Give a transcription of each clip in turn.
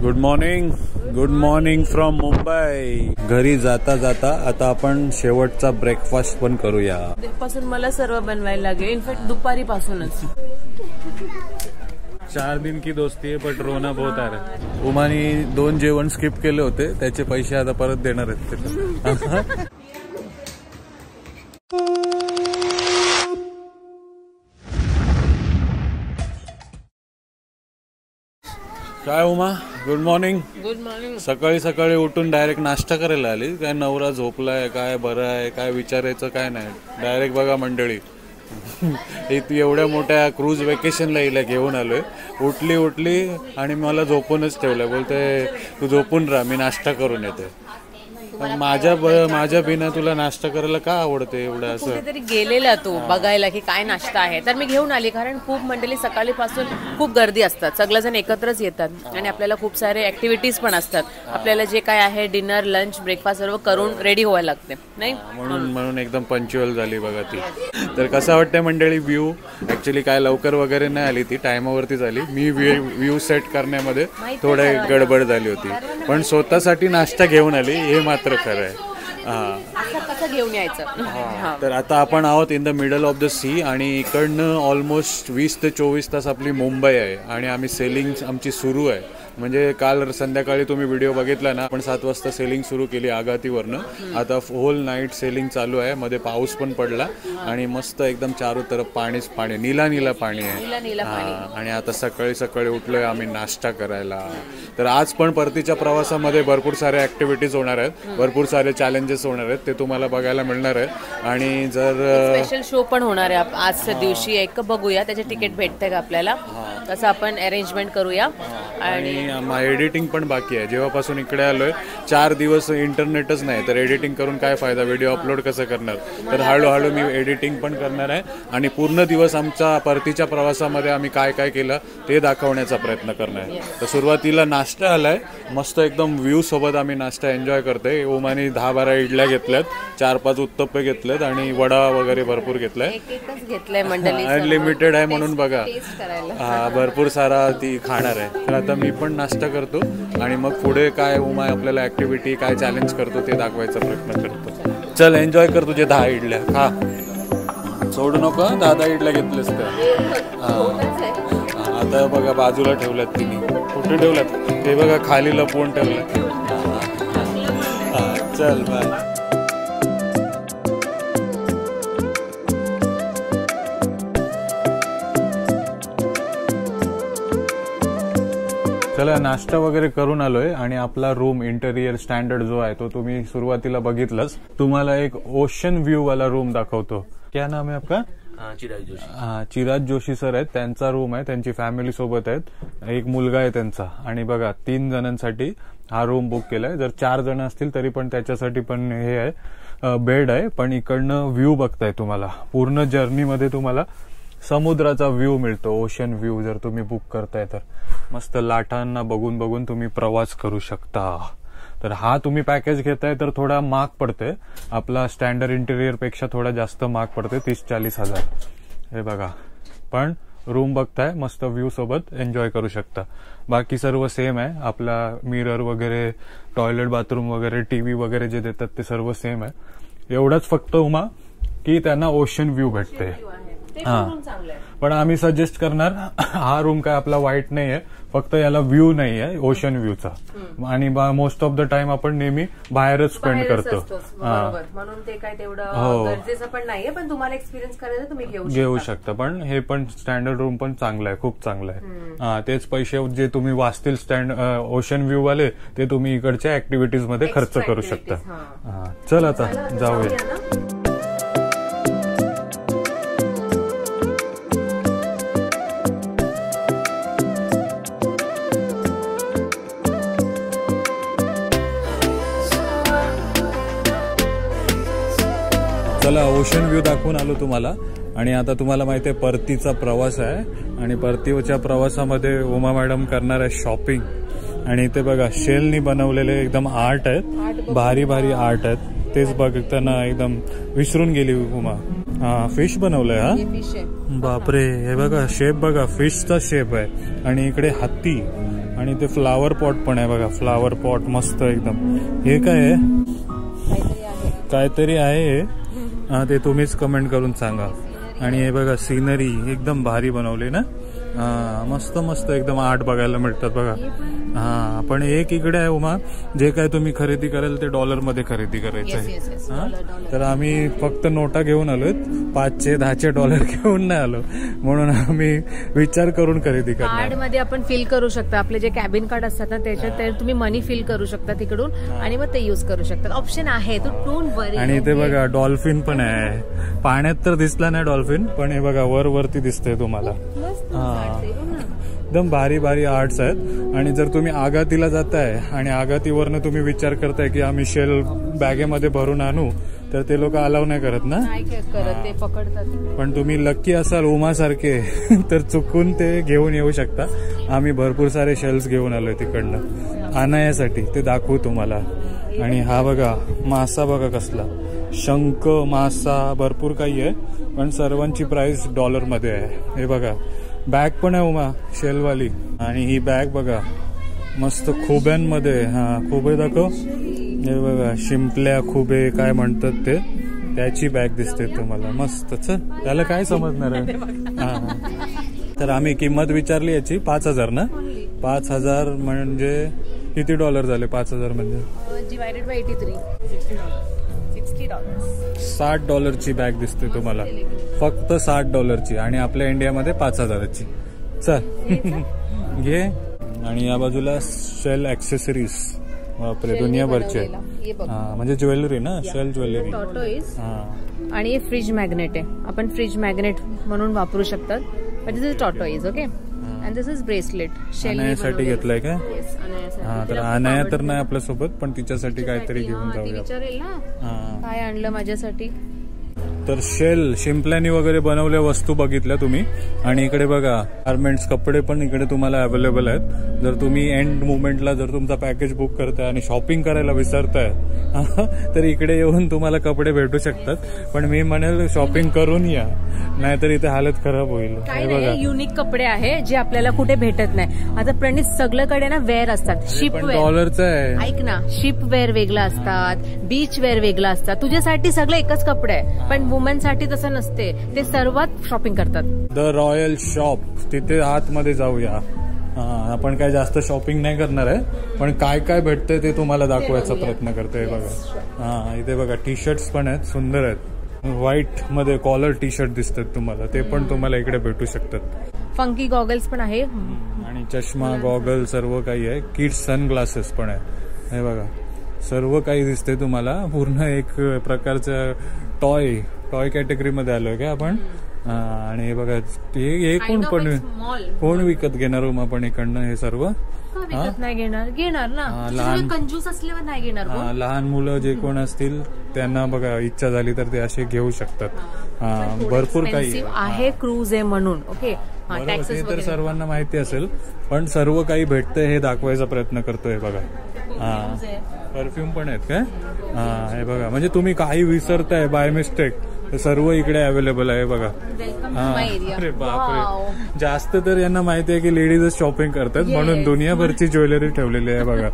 Good morning from Mumbai. घरी जाता जाता आता आपण शेवटचा ब्रेकफास्ट पण करूया. पासून मला सर्व बनवायला लागेल, इनफॅक्ट दुपारी पासूनच. 4 दिन की दोस्ती है बट रोना बहुत आ रहा है. उमानी 2 जेवण स्किप केले होते, त्याचे पैसे आता परत देणार आहेत. काय Uma, good morning. Good morning. सकाळी सकाळी उठून डायरेक्ट नाश्ता करायला आली काय? नवरा झोपलाय काय, बरं आहे काय, विचारायचं काय नाही, डायरेक्ट बघा मंडळी. एवढ्या मोठ्या क्रूज वेकेशनला हिला घेऊन आलोय. उठली आणि मला झोपूनच ठेवलं. बोलते तू झोपून राहा, मी नाश्ता करून येते. माझ्या बिना तुला नाश्ता करायला का आवडते एवढं? असं कुठेतरी गेलेला तू बघायला की काय नाश्ता आहे, तर मी घेऊन आली. कारण खूप मंडळी सकाळीपासून खूप गर्दी असतात, सगळेजण एकत्रच येतात आणि आपल्याला खूप सारे ऍक्टिव्हिटीज पण असतात. आपल्याला जे काय आहे डिनर, लंच, ब्रेकफास्ट सर्व करून रेडी व्हायला लागते नाही. म्हणून एकदम पंच्युअल झाली बघा ती. तर कसं वाटतंय मंडळी व्ह्यू? ऍक्च्युली काय लवकर वगैरे नाही आली, ती टायमावरती झाली. मी व्ह्यू सेट करण्यामध्ये थोडी गडबड झाली होती, पण स्वतःसाठी नाश्ता घेऊन आली, हे मात्र खरं आहे. कसं घेऊन यायचं. तर आता आपण आहोत in the middle of the sea आणि इकडनं ऑलमोस्ट 20 ते 24 तास आपली मुंबई आहे आणि आम्ही सेलिंग आमची सुरू आहे. म्हणजे काल संध्याकाळी तुम्ही व्हिडिओ बघितला ना, आपण 7 वाजता सेलिंग सुरू केली आगातीवरनं. आता होल नाईट सेलिंग चालू आहे. मध्ये पाऊस पण पडला आणि मस्त एकदम चारू तरफ पाणीच पाणी, नीला पाणी आहे. आणि आता सकाळी सकाळी उठलोय आम्ही नाश्ता करायला. तर आज पण परतीच्या प्रवासामध्ये भरपूर साऱ्या ऍक्टिव्हिटीज होणार आहेत, भरपूर सारे चॅलेंजेस होणार आहेत, ते तुम्हाला बघायला मिळणार आहेत. आणि जर स्पेशल शो पण होणार आहे आजच्या दिवशी, एक बघूया त्याचे तिकीट भेटते का आपल्याला, तसं आपण अरेंजमेंट करूया. आणि एडिटिंग पण बाकी आहे. जेव्हापासून इकडे आलोय 4 दिवस इंटरनेटच नाही, तर एडिटिंग करून काय फायदा, व्हिडिओ अपलोड कसं करणार? तर हळूहळू मी एडिटिंग पण करणार आहे आणि पूर्ण दिवस आमचा परतीच्या प्रवासामध्ये आम्ही काय काय केलं ते दाखवण्याचा प्रयत्न करणार आहे. तर सुरुवातीला नाश्ता आलाय मस्त एकदम व्ह्यू सोबत, आम्ही नाश्ता एन्जॉय करतोय. ओमानी 10-12 इडल्या घेतल्यात, 4-5 उत्तप्पे घेतलेत आणि वडा वगैरे भरपूर घेतलाय. अनलिमिटेड आहे म्हणून बघा, भरपूर सारा ती खाणार आहे. तर आता मी पण नाश्ता करतो आणि मग पुढे काय उमा आपल्याला ऍक्टिव्हिटी काय चॅलेंज करतो ते दाखवायचा प्रयत्न करतो. चल एन्जॉय कर तुझे 10 इडल्या खा, सोडू नको. 10 इडल्या घेतल्यास तर. आता बघा बाजूला ठेवल्यात तिने. कुठे ठेवल्यात ते बघा, खाली लपवून ठेवल्यात. चल बाय. चला नाश्ता वगैरे करून आलोय आणि आपला रूम इंटेरियर स्टँडर्ड जो आहे तो तुम्ही सुरुवातीला बघितलंच. तुम्हाला एक ओशन व्ह्यू वाला रूम दाखवतो. क्या नाम आहे आपका? चिराज जोशी सर आहेत, त्यांचा रूम आहे, त्यांची फॅमिली सोबत आहेत, एक मुलगा आहे त्यांचा. आणि बघा 3 जणांसाठी हा रूम बुक केलाय. जर 4 जण असतील तरी पण त्याच्यासाठी पण हे आहे, बेड आहे. पण इकडनं व्ह्यू बघताय तुम्हाला, पूर्ण जर्नीमध्ये तुम्हाला समुद्राचा व्ह्यू मिळतो, ओशन व्ह्यू. जर तुम्ही बुक करताय तर मस्त लाटांना बघून बघून तुम्ही प्रवास करू शकता. तर हा तुम्ही पॅकेज घेताय तर थोडा महाग पडते, आपला स्टँडर्ड इंटेरियर पेक्षा थोडा जास्त महाग पडते, 30-40 हजार. हे बघा, पण रूम बघताय मस्त व्ह्यू सोबत एन्जॉय करू शकता. बाकी सर्व सेम आहे, आपला मिरर वगैरे, टॉयलेट, बाथरूम वगैरे, टीव्ही वगैरे जे देतात ते सर्व सेम आहे. एवढंच फक्त उमा की त्यांना ओशन व्ह्यू भेटते. पण आम्ही सजेस्ट करणार, हा रूम काय आपला वाईट नाहीये, फक्त याला व्ह्यू नाही आहे ओशन व्ह्यूचा. आणि मोस्ट ऑफ द टाइम आपण नेहमी बाहेरच स्पेंड करतो, म्हणून ते काय तेवढं गरजेचं पण नाहीये. पण तुम्हाला एक्सपिरियन्स करायचं तुम्ही घेऊ शकता. पण हे पण स्टँडर्ड रूम पण चांगलं आहे, खूप चांगलं आहे. तेच पैसे जे तुम्ही वाचतील ओशन व्ह्यू वाले ते तुम्ही इकडच्या ऍक्टिव्हिटीज मध्ये खर्च करू शकता. चल आता जाऊया. चला ओशन व्ह्यू दाखवून आलो तुम्हाला. आणि आता तुम्हाला माहिती आहे परतीचा प्रवास आहे आणि परतीच्या प्रवासामध्ये उमा मॅडम करणार आहे शॉपिंग. आणि इथे बघा शेलनी बनवलेले एकदम आर्ट आहेत, भारी भारी आर्ट आहेत. तेच बघताना एकदम विसरून गेली उमा. हा फिश बनवलंय. हा बापरे, हे बघा शेप बघा, फिशचा शेप आहे. आणि इकडे हत्ती आणि ते फ्लावर पॉट पण आहे बघा, फ्लावर पॉट मस्त एकदम. हे काय आहे? काहीतरी आहे हा, ते तुम्हीच कमेंट करून सांगा. आणि हे बघा सीनरी एकदम भारी बनवली ना. हा मस्त मस्त एकदम आर्ट बघायला मिळतात बघा. हा पण एक इकडे आहे उमा, जे काय तुम्ही खरेदी कराल ते डॉलरमध्ये खरेदी करायचं आहे. हा तर आम्ही फक्त नोटा घेऊन आलोय, 5चे 10चे डॉलर घेऊन नाही आलो, म्हणून आम्ही विचार करून खरेदी करणार. कार्ड मध्ये आपण फिल करू शकता, आपले जे कॅबिन कार्ड असतात ना त्याच्यात तुम्ही मनी फिल करू शकता तिकडून आणि मग ते युज करू शकता. ऑप्शन आहे तो, डोंट वरी. आणि इथे बघा डॉल्फिन पण आहे. पाण्यात तर दिसला नाही डॉल्फिन, पण हे बघा वरती दिसतंय तुम्हाला. हा एकदम भारी भारी आर्ट्स आहेत. आणि जर तुम्ही आगातीला जाताय आणि आगातीवरनं तुम्ही विचार करताय की आम्ही शेल बॅगेमध्ये भरून आणू, तर ते लोक अलाव नाही करत ना, ते पकडतात. पण तुम्ही लक्की असाल उमासारखे तर चुकून ते घेऊन येऊ शकता. आम्ही भरपूर सारे शेल्स घेऊन आलोय तिकडनं आणायासाठी, ते दाखवू तुम्हाला. आणि हा बघा मासा बघा कसला, शंख मासा भरपूर काही आहे, पण सर्वांची प्राइस डॉलरमध्ये आहे. हे बघा बॅग पण आहे उमा शेलवाली. आणि ही बॅग बघा मस्त खुब्यांमध्ये. हा खुबे दाखव. हे बघा शिंपल्या खुबे काय म्हणतात ते, त्याची बॅग दिसते तुम्हाला मस्त. त्याला काय समजणार आहे. हा तर आम्ही किंमत विचारली याची 5,000 ना. 5,000 म्हणजे किती डॉलर झाले? 5,000 म्हणजे डिवायडेड बाय 83, $60 बॅग दिसते तुम्हाला, फक्त $60. आणि आपल्या इंडियामध्ये 5,000ची. चल घे. आणि या बाजूला शेल ऍक्सेसरीज, बापरे दुनियाभरचे. म्हणजे ज्वेलरी ना, शेल ज्वेलरी. आणि हे फ्रीज मॅग्नेट आहे, आपण फ्रीज मॅग्नेट म्हणून वापरू शकतात. This is tortoise. Okay. And this is bracelet. अनायासाठी घेतलंय का? हा तर अनाया तर नाही आपल्यासोबत, पण तिच्यासाठी काहीतरी घेऊन जाऊया. विचारेल ना काय आणलं माझ्यासाठी. तर शेल शिंपल्यानी वगैरे बनवल्या वस्तू बघितल्या तुम्ही. आणि इकडे बघा गारमेंट्स, कपडे पण इकडे तुम्हाला अवेलेबल आहेत. जर तुम्ही एंड मुवमेंटला जर तुमचा पॅकेज बुक करताय आणि शॉपिंग करायला विसरताय तर इकडे येऊन तुम्हाला कपडे भेटू शकतात. पण मी म्हणेल शॉपिंग करून या, नाहीतर इथे हालत खराब होईल. हे बघा युनिक कपडे आहे जे आपल्याला कुठे भेटत नाही. आता प्रणित सगळीकडे ना वेअर असतात. शिप वेअर डॉलरचं आहे, ऐक ना, शिप वेअर वेगळं असतात, बीच वेअर वेगळं असतात. तुझ्यासाठी सगळे एकच कपडे आहे, पण वुमेन साठी तसं नसते. ते सर्वात शॉपिंग करतात. द रॉयल शॉप, तिथे आतमध्ये जाऊया. आपण काय जास्त शॉपिंग नाही करणार आहे, पण काय काय भेटतंय ते तुम्हाला दाखवायचा प्रयत्न करतोय. बघा हा इथे बघा टी शर्ट्स पण आहेत, सुंदर आहेत. व्हाईट मध्ये कॉलर टी शर्ट दिसतात तुम्हाला, ते पण तुम्हाला इकडे भेटू शकतात. फंकी गॉगल्स पण आहे, आणि चष्मा गॉगल सर्व काही आहे. किड्स सनग्लासेस पण आहे. हे बघा सर्व काही दिसते तुम्हाला. पूर्ण एक प्रकारचं टॉय कॅटेगरीमध्ये आलोय का आपण. आणि हे बघा हे कोण विकत घेणार आपण इकडनं हे सर्व. नाही घेणार ना, लहान कंजूस असल्यावर नाही घेणार. लहान मुलं जे कोण असतील त्यांना बघा इच्छा झाली तर ते असे घेऊ शकतात. भरपूर काही आहे. क्रूज आहे म्हणून. ओके. ते तर सर्वांना माहिती असेल, पण सर्व काही भेटतंय हे दाखवायचा प्रयत्न करतोय. बघा परफ्यूम पण आहेत काय. हे बघा म्हणजे तुम्ही काही विसरताय बाय मिस्टेक, सर्व इकडे अवेलेबल आहे. बघा अरे बापरे, जास्त तर यांना माहिती आहे की लेडीजच शॉपिंग करतात, म्हणून दुनियाभरची ज्वेलरी ठेवलेली आहे. बघा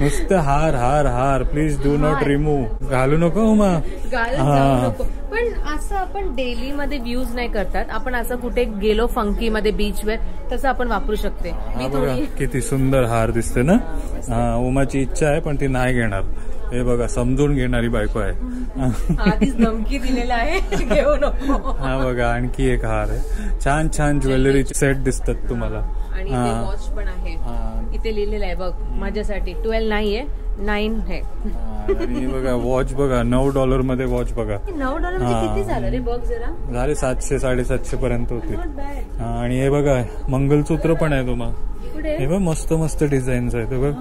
नुसतं हार हार हार. Please do not remove. घालू नको उमा. पण असं आपण डेली मध्ये यूज नाही करतात. आपण असं कुठे गेलो फंकी मध्ये बीचवर, तसं आपण वापरू शकते. बघा किती सुंदर हार दिसते ना. उमाची इच्छा आहे पण ती नाही घेणार. हे बघा समजून घेणारी बायको आहे. आधीच धमकी दिलेला आहे घेऊ नको. हा बघा आणखी एक हार आहे. छान छान ज्वेलरी सेट दिसतात तुम्हाला. आणि वॉच पण आहे. इथे लिहिलेलं आहे बघ माझ्यासाठी. 12 नाहीये, 9 आहे. आणि बघा वॉच बघा $9 मध्ये वॉच बघा. $9 किती झालं रे बघ जरा. झाले 700-750 पर्यंत होते. आणि हे बघा मंगलसूत्र पण आहे तुम्हाला. हे बघ मस्त मस्त डिझाईन्स आहेत बघ.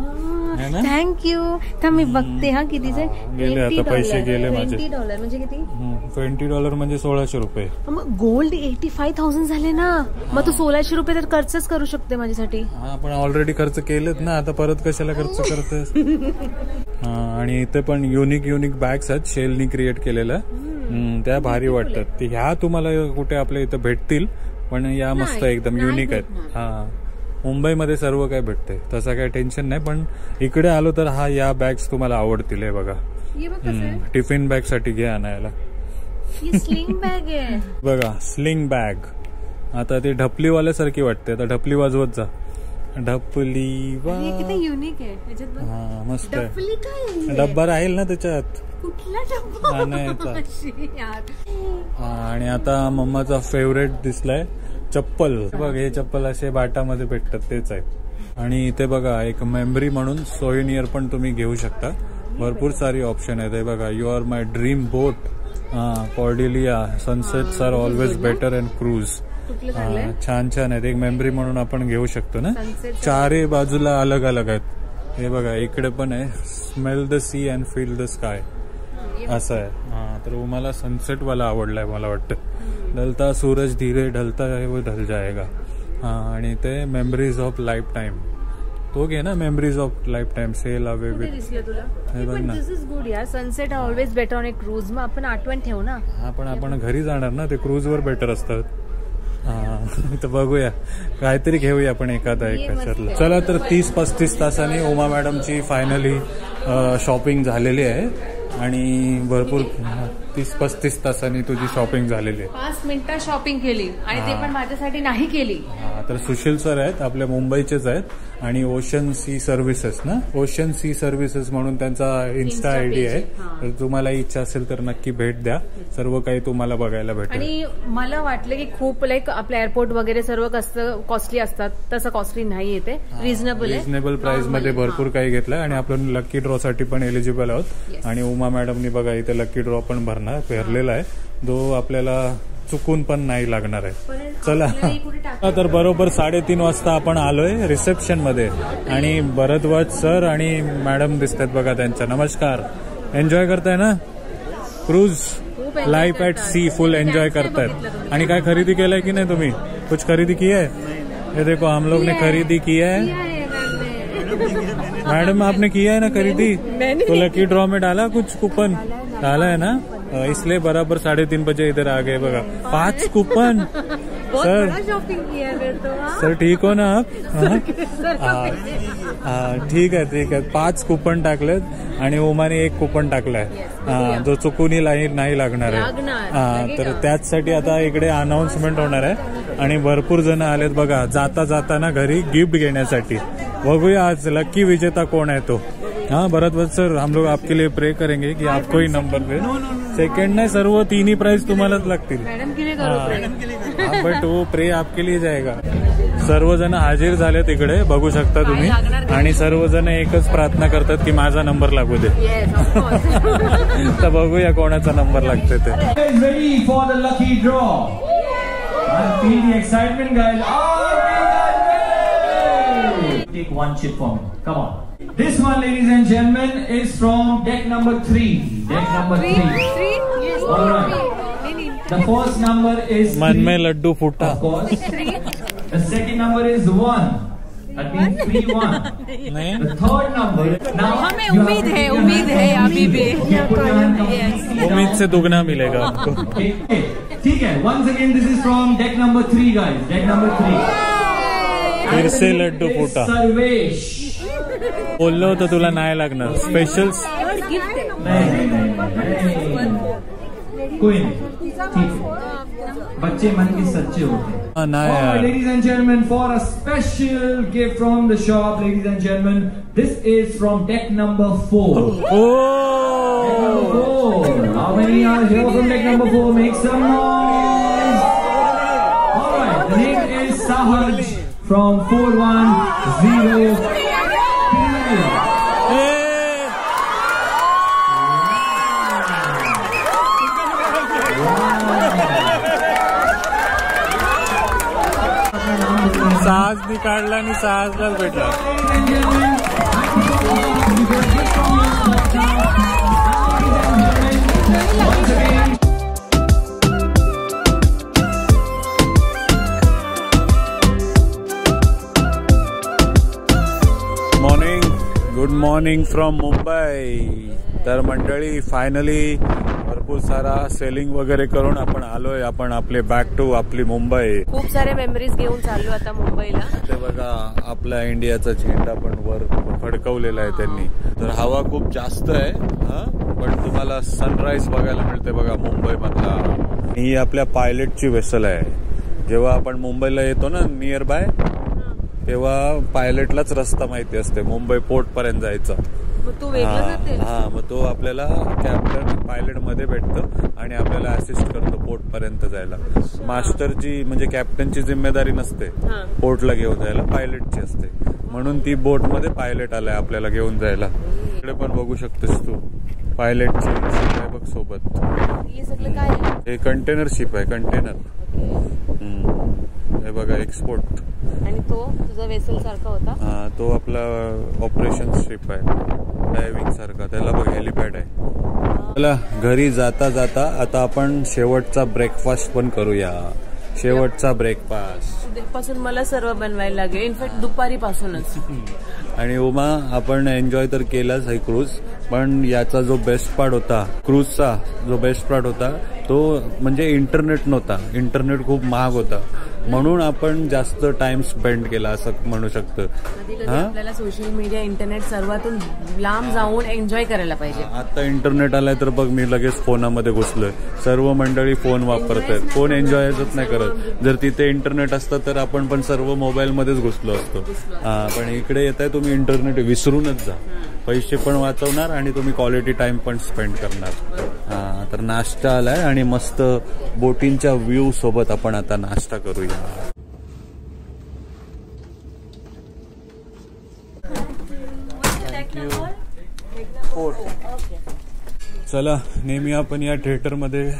थँक्यू. तर मी बघते हा किती गेले आता पैसे गेले माझे. $20 म्हणजे किती. $20 म्हणजे ₹1,600. मग गोल्ड 85,000 झाले ना. मग तू ₹1,600 तर खर्चच करू शकते माझ्यासाठी. हा पण ऑलरेडी खर्च केलेत ना, आता परत कशाला खर्च करतेस. आणि इथे पण युनिक बॅग्स आहेत शेलनी क्रिएट केलेल्या. त्या भारी वाटतात. ह्या तुम्हाला कुठे आपल्या इथं भेटतील, पण या मस्त एकदम युनिक आहेत. हा मुंबईमध्ये सर्व काही भेटते, तसं काही टेन्शन नाही. पण इकडे आलो तर या बॅग्स तुम्हाला आवडतील. हे बघा, टिफिन बॅग साठी घे आणायला. स्लिंग बॅग आहे बघा, स्लिंग बॅग. आता ती ढपलीवाल्यासारखी वाटते. आता ढपली वाजवत जा. ढपली किती युनिक आहे. हा मस्त आहे. डब्बा राहील ना त्याच्यात. आणि आता मम्माचा फेवरेट दिसलाय चप्पल. बघ, हे चप्पल असे बाटामध्ये भेटतात, तेच आहेत. आणि इथे बघा एक मेमरी म्हणून सोव्हिनियर पण तुम्ही घेऊ शकता. भरपूर सारी ऑप्शन आहेत. हे बघा, you are my dream boat, Cordelia, sunsets are always better and cruise. छान छान आहेत. एक मेमरी म्हणून आपण घेऊ शकतो ना. चारही बाजूला अलग अलग आहेत. हे बघा, इकडे पण आहे, smell the sea and feel the sky असं आहे. तर मला सनसेट वाला आवडलाय. मला वाटतं ढलता सूरज धीरे ढलता है वो ढल जाएगा. आणि ते मेमरीज ऑफ लाईफ टाइम, तो घे ना, memories of lifetime, sail away with. हे बघ ना, दिस इज गुड यार. Sunset always better on a cruise. मग आपण आठवण ठेवू ना. पण आपण घरी जाणार ना, ते क्रूज वर बेटर असतात. तर बघूया, काहीतरी घेऊया आपण एखादा एक कशातला. चला, तर 30-35 तासांनी उमा मॅडमची फायनली शॉपिंग झालेली आहे. आणि भरपूर 30-35 तासांनी तुझी शॉपिंग झालेली आहे. 5 मिनिटात शॉपिंग केली आणि ते पण माझ्यासाठी नाही केली. तर सुशील सर आहेत, आपल्या मुंबईचेच आहेत. आणि ओशन सी सर्व्हिसेस ना, ओशन सी सर्व्हिसेस म्हणून त्यांचा इन्स्टा आयडी आहे. तर तुम्हाला इच्छा असेल तर नक्की भेट द्या. सर्व काही तुम्हाला बघायला भेटेल. आणि मला वाटलं की खूप आपलं एअरपोर्ट वगैरे सर्व कसं कॉस्टली असतात, तसं कॉस्टली नाही येते. रिझनेबल प्राइस मध्ये भरपूर काही घेतलंय. आणि आपण लकी ड्रॉ साठी पण एलिजिबल आहोत. आणि उमा मॅडमनी बघा इथे लकी ड्रॉ पण भरलेला आहे, जो आपल्याला चुकून पण नाही लागणार आहे. चला, तर बरोबर 3:30 वाजता आपण आलोय रिसेप्शन मध्ये. आणि भरद्वाज सर आणि मॅडम दिसतात बघा त्यांच्या. नमस्कार. एन्जॉय करताय ना cruise, life at sea, full enjoy करतायत. आणि काय खरेदी केलंय की नाही तुम्ही? कुछ खरेदी की है? ये देखो, हम लोग ने खरीदी की है. मैडम, आपने किया है ना खरीदी? तो लकी ड्रॉ में डाला कुछ कूपन? डाला है ना, इसलिए बराबर 3:30 बजे इधर आ गए. बघा, 5 कूपन. सर, सर ठीक हो ना आप? ठीक आहे. 5 कूपन टाकलेत आणि उमाने 1 कूपन टाकलाय, जो चुकूनही नाही लागणार आहे. तर त्याचसाठी आता इकडे अनाउन्समेंट होणार आहे. आणि भरपूर जण आलेत बघा, जाताना घरी गिफ्ट घेण्यासाठी. बघूया आज लकी विजेता कोण आहे तो. भरद्वाज सर, हम लोग आपके लिए प्रे करेंगे कि आपको ही नंबर दे. सेकंड नाही, सर्व 3 प्राइज तुम्हालाच लागतील. बट वो प्रे आपके लिए जाएगा. सर्वजण हाजीर झालेत इकडे, बघू शकता तुम्ही. आणि सर्वजण एकच प्रार्थना करतात की माझा नंबर लागू दे. तर बघूया कोणाचा नंबर लागतोय ते. Ready for the lucky draw. I feel the excitement, guys. Take one chip for me. Come on. This one, ladies and gentlemen, is from deck number 3. Deck number 3. Yes. All right. The first number is मन में लड्डू फूटा. Of course. The second number is 1. That means 3-1. नहीं. The third number. Now हमें उम्मीद है अभी भी. उम्मीद से दुगना मिलेगा आपको. ठीक है. Once again, this is from deck number 3, guys. Deck number 3. फिर से लड्डू फूटा. सर्वेश. बोललो होतं तुला नाही लागणार. स्पेशल्स. कोई नहीं, ठीक है. बच्चे मन के सच्चे होते हैं. Ladies and gentlemen, for a special gift from the shop, ladies and gentlemen, this is from deck number 4. Oh! Deck number 4. How many are here from deck number 4? Make some noise. All right, the name is Sahaj from 410. साहस निकाळला आणि साहसलाच भेटला. Good morning from Mumbai. तर मंडळी, finally भरपूर सारा selling वगैरे करून आपण आलोय. आपण आपले बॅक टू आपली मुंबई. खूप सारे मेमरीज घेऊन चाललो आता मुंबईला. ते बघा आपल्या इंडियाचा झेंडा पण वर फडकवलेला आहे त्यांनी. तर हवा खूप जास्त आहे पण तुम्हाला सनराईज बघायला मिळते बघा मुंबई मधला. ही आपल्या पायलटची वेसल आहे. जेव्हा आपण मुंबईला येतो ना नियर बाय, तेव्हा पायलटलाच रस्ता माहिती असते मुंबई पोर्ट पर्यंत जायचा. हा मग तो आपल्याला कॅप्टन पायलट मध्ये भेटतो आणि आपल्याला असिस्ट करतो पोर्ट पर्यंत जायला. मास्टरची म्हणजे कॅप्टनची जिम्मेदारी नसते पोर्टला घेऊन जायला, पायलटची असते. म्हणून ती बोट मध्ये पायलट आलाय आपल्याला घेऊन जायला. इकडे पण बघू शकतेस तू पायलटची शिप आहे बघ सोबत. हे कंटेनर शिप आहे, कंटेनर. हे बघा एक्सपोर्ट. आणि तो तुझा वेसल सारखा होता. हा तो आपला ऑपरेशन शिप आहे, डायव्हिंग सारखा. त्याला बघ हेलिपॅड आहे. चला घरी जाता जाता आता आपण शेवटचा ब्रेकफास्ट पण करूया. शेवटचा ब्रेकफास्ट उद्यापासून मला सर्व बनवायला लागेल, इनफॅक्ट दुपारीपासूनच. आणि उमा आपण एन्जॉय तर केलाच आहे क्रूज, पण याचा जो बेस्ट पार्ट होता क्रूजचा, जो बेस्ट पार्ट होता तो म्हणजे इंटरनेट नव्हता. इंटरनेट खूप महाग होता म्हणून आपण जास्त टाइम स्पेंड केला असं म्हणू शकतो. आपल्याला सोशल मीडिया इंटरनेट सर्वातून लांब जाऊन एन्जॉय करायला पाहिजे. आता इंटरनेट आलाय तर बघ मी लगेच फोनामध्ये घुसलोय. सर्व मंडळी फोन वापरतायत, कोण एन्जॉयच नाही करत. जर तिथे इंटरनेट असतं तर आपण पण सर्व मोबाईल मध्येच घुसलो असतो. पण इकडे येत आहे तुम्ही इंटरनेट विसरूनच जा. पैसे पण वाचवणार आणि तुम्ही क्वालिटी टाइम पण स्पेंड करणार. तर नाश्ता आलाय आणि मस्त बोटिंगच्या व्ह्यू सोबत आपण आता नाश्ता करूया. चला नेहमी आपण या थिएटर मध्ये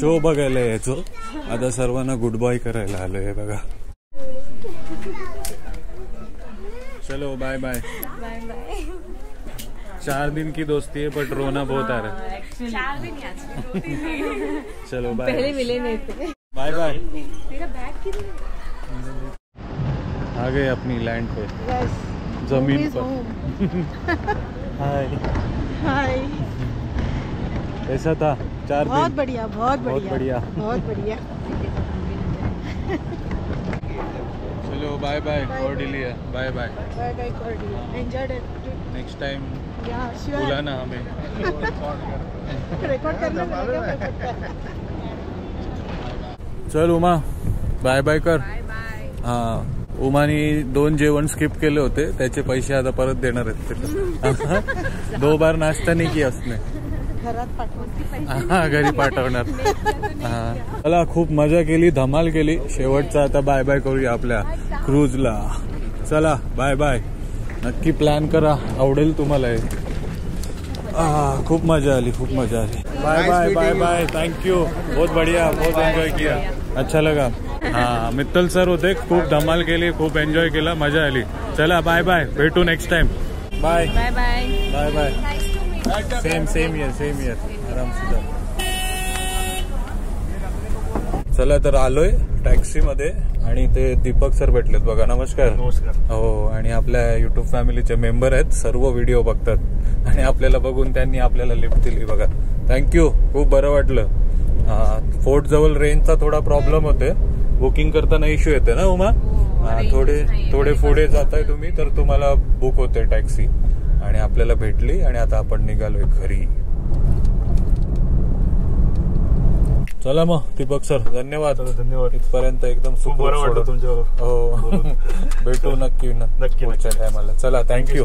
शो बघायला यायचो, आता सर्वांना गुड बाय करायला आलोय बघा. चलो बाय बाय. 4 दिन की दोस्ती है बट रोना बहुत आ रहा है. 4 दिन यार. चलो बाय. पहले मिले नहीं थे. Bye bye. तेरा बैग किधर आ गए अपनी लैंड पे, जमीन पर. हाय हाय. कैसा था 4 दिन? बहुत बढ़िया, बहुत बहुत बढ़िया. बहुत बढ़िया. चलो bye bye. Cordelia bye bye. Bye bye Cordelia. Enjoyed it. Next time sure बुलाना हमें. रेकॉर्ड करना पड़ेगा. चल उमा बाय बाय कर. हा उमानी 2 जेवण स्किप केले होते, त्याचे पैसे आता परत देणार आहेत. 2 बार नाश्ता नाही किया उसने. घरात पाठवून. हा घरी पाठवणार. चला खूप मजा केली, धमाल केली. शेवटचा आता बाय बाय करूया आपल्या क्रूजला. चला बाय बाय. नक्की प्लॅन करा, आवडेल तुम्हाला. खूप मजा आली, खूप मजा आली. Bye bye bye bye. Thank you. बहुत बढ़िया, बहुत एन्जॉय किया, अच्छा लगा. हा मित्तल सर होते, खूप धमाल केली, खूप एन्जॉय केला, मजा आली. चला बाय बाय, भेटू next time. Bye bye bye bye bye. Same here आराम सुद्धा. चला तर आलोय टॅक्सी मध्ये आणि ते दीपक सर भेटलेत बघा. नमस्कार. नमस्कार. हो आणि आपल्या युट्यूब फॅमिलीचे मेंबर आहेत, सर्व व्हिडिओ बघतात आणि आपल्याला बघून त्यांनी आपल्याला लिफ्ट दिली बघा. थँक्यू, खूप बरं वाटलं. फोर्ट जवळ रेंजचा थोडा प्रॉब्लेम होते, बुकिंग करताना इश्यू येते ना उमा. थोडे पुढे जाताय तुम्ही तर तुम्हाला बुक होते टॅक्सी आणि आपल्याला भेटली आणि आता आपण निघालोय घरी. चला मग दीपक सर धन्यवाद. धन्यवाद. इथपर्यंत एकदम सुखरूप बरं वाटलं तुमच्यावर. हो भेटू नक्की पुढच्या टायमाला. चला थँक्यू.